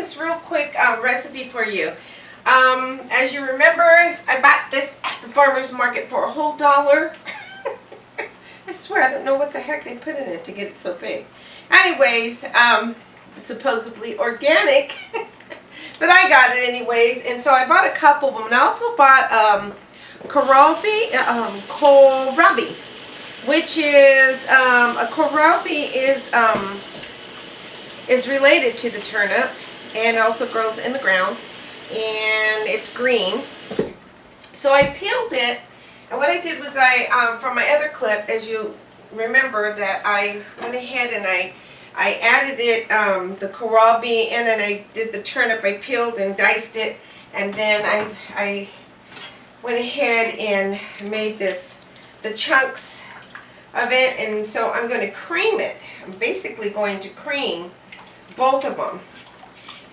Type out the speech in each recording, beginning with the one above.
this real quick recipe for you. As you remember, I bought this at the farmer's market for a whole $1. I swear I don't know what the heck they put in it to get it so big. Anyways, supposedly organic, but I got it anyways, and so I bought a couple of them. And I also bought Kohlrabi, which is a Kohlrabi is related to the turnip and also grows in the ground, and it's green. So I peeled it, and what I did was from my other clip, as you remember, that I went ahead and I added it, the kohlrabi, and then I did the turnip. I peeled and diced it, and then I went ahead and made the chunks of it, and so I'm going to cream it. I'm basically going to cream both of them,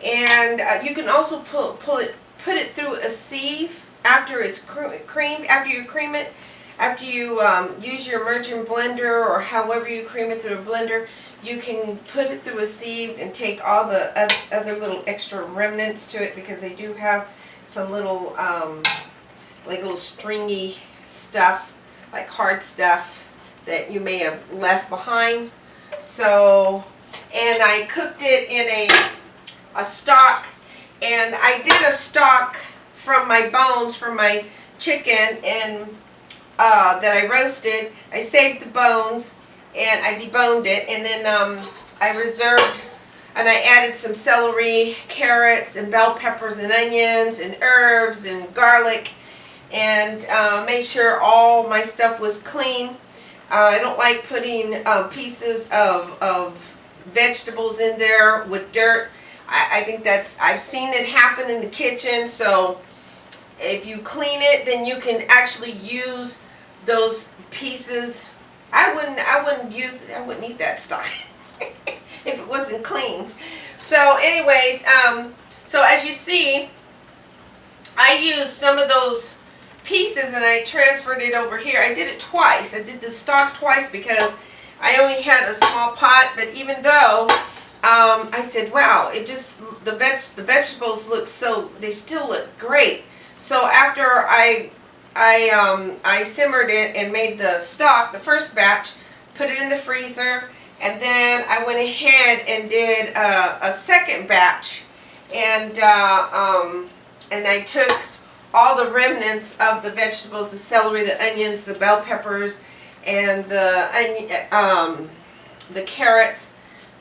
and you can also put it through a sieve after it's creamed. After you cream it, after you use your immersion blender or however you cream it through a blender, you can put it through a sieve and take all the other little extra remnants to it, because they do have some little like little stringy stuff, like hard stuff that you may have left behind. So, and I cooked it in a stock, and I did a stock from my bones from my chicken, and that I roasted. I saved the bones and I deboned it, and then I reserved, and I added some celery, carrots, and bell peppers, and onions, and herbs, and garlic, and made sure all my stuff was clean. I don't like putting pieces of vegetables in there with dirt. I think I've seen it happen in the kitchen. So if you clean it, then you can actually use those pieces. I wouldn't eat that stuff if it wasn't clean. So anyways, so as you see, I used some of those pieces and I transferred it over here. I did it twice. I did the stock twice because I only had a small pot, but even though I said, wow, it just, the vegetables look they still look great. So after I simmered it and made the stock, the first batch, put it in the freezer, and then I went ahead and did a second batch, and I took all the remnants of the vegetables, the celery, the onions, the bell peppers, and the carrots.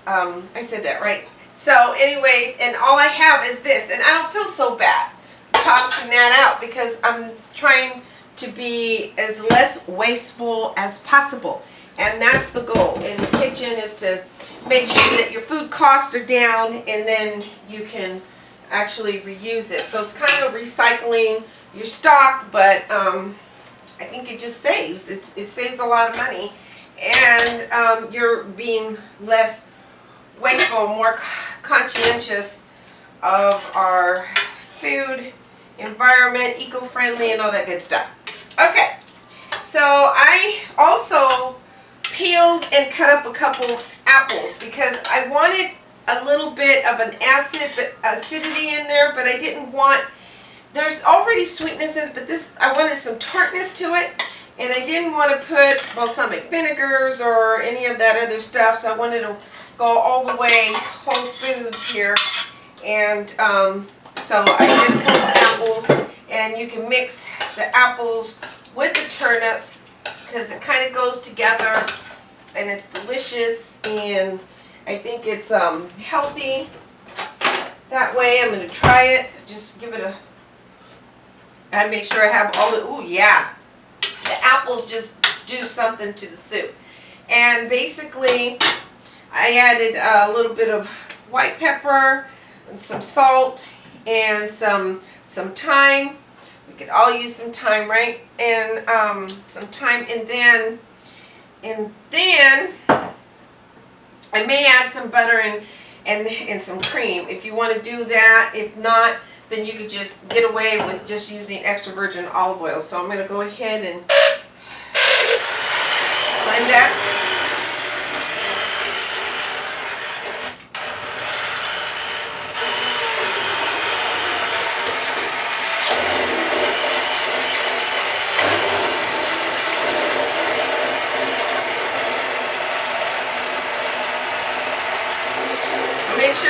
I said that right. So anyways, and all I have is this, and I don't feel so bad tossing that out, because I'm trying to be as less wasteful as possible, and that's the goal in the kitchen, is to make sure that your food costs are down, and then you can actually reuse it. So it's kind of recycling your stock, but I think it just saves. It saves a lot of money, and you're being less wasteful, more conscientious of our food, environment, eco-friendly, and all that good stuff. Okay, so I also peeled and cut up a couple apples because I wanted a little bit of an acidity in there, but I didn't want, there's already sweetness in it, but I wanted some tartness to it, and I didn't want to put balsamic vinegars or any of that other stuff, so I wanted to go all the way whole foods here. And so I did a couple apples, and you can mix the apples with the turnips because it kind of goes together, and it's delicious, and I think it's healthy that way. I'm going to try it. Just give it and make sure I have all the, ooh yeah, the apples just do something to the soup. And basically I added a little bit of white pepper and some salt and some thyme. We could all use some thyme, right? And some thyme, and then I may add some butter and some cream if you want to do that. If not, then you could just get away with just using extra virgin olive oil. So I'm going to go ahead and blend that.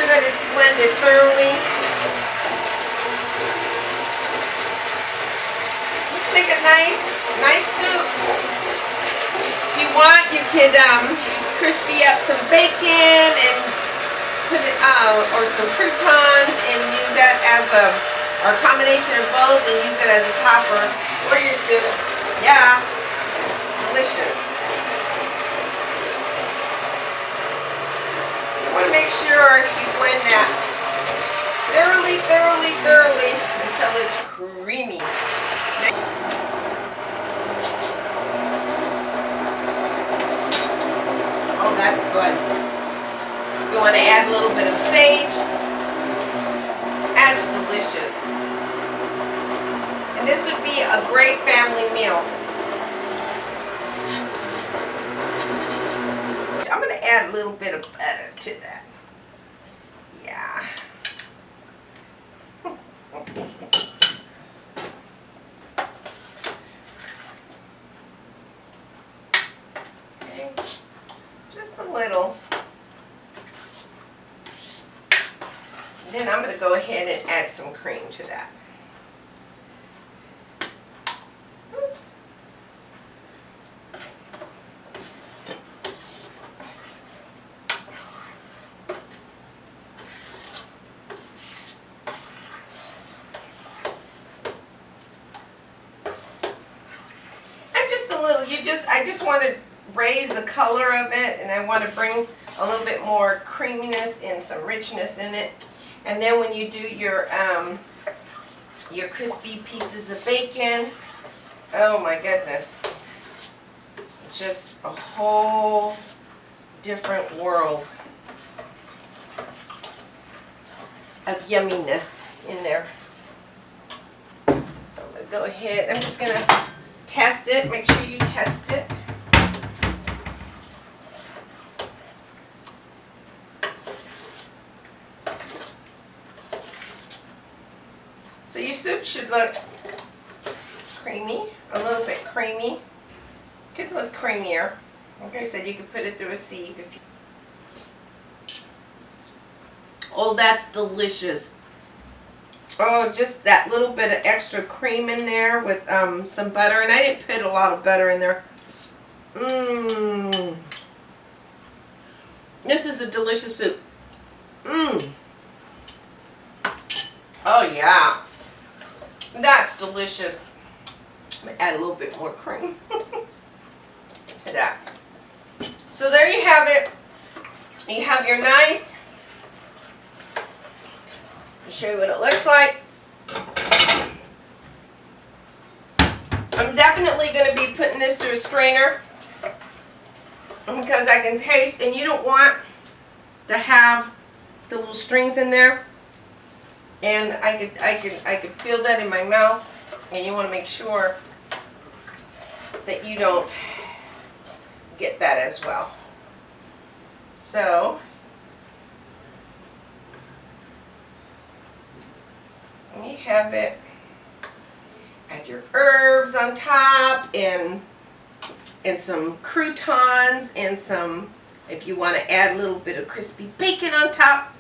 sure that it's blended thoroughly. Let's make a nice soup. If you want, you could crispy up some bacon and put it or some croutons and use that as or a combination of both and use it as a topper for your soup. Yeah, delicious. So you want to make sure you blend that thoroughly until it's creamy. Oh, that's good. If you want to add a little bit of sage, that's delicious. And this would be a great family meal. I'm going to add a little bit of butter to that. Yeah. Okay. Just a little. Then I'm going to go ahead and add some cream to that. Oops. And just a little, I just want to raise the color of it, and I want to bring a little bit more creaminess and some richness in it. And then when you do your crispy pieces of bacon, oh my goodness, just a whole different world of yumminess in there. So I'm going to go ahead, I'm just going to test it, make sure you test it. So your soup should look creamy, a little bit creamy. Could look creamier. Like I said, you could put it through a sieve if you. Oh, that's delicious. Oh, just that little bit of extra cream in there with some butter, and I didn't put a lot of butter in there. Mmm. This is a delicious soup. Mmm. Oh yeah. That's delicious. I'm going to add a little bit more cream to that. So there you have it. You have your nice, I'll show you what it looks like. I'm definitely going to be putting this through a strainer because I can taste, and you don't want to have the little strings in there. And I could feel that in my mouth, and you want to make sure that you don't get that as well. So you have it. Add your herbs on top, and some croutons, and some, if you want to add a little bit of crispy bacon on top.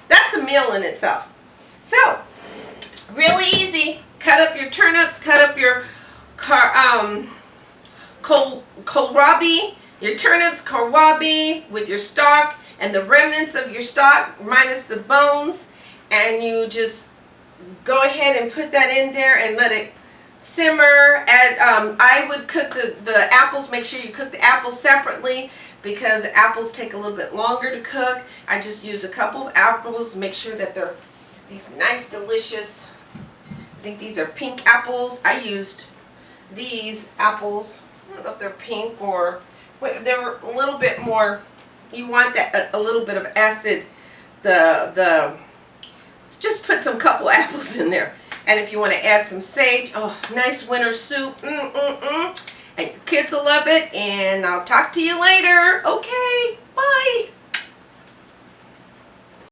That's a meal in itself. So, really easy. Cut up your turnips, cut up your kohlrabi, your turnips, kohlrabi with your stalk and the remnants of your stalk minus the bones, and you just go ahead and put that in there and let it simmer. I would cook the apples. Make sure you cook the apples separately, because apples take a little bit longer to cook. I just used a couple of apples. Make sure that they're these nice, delicious, I think these are pink apples. I used these apples. I don't know if they're pink or, but they're a little bit more, you want that, a little bit of acid. Just put some couple apples in there. And if you want to add some sage, oh, nice winter soup. And your kids will love it. And I'll talk to you later. Okay, bye.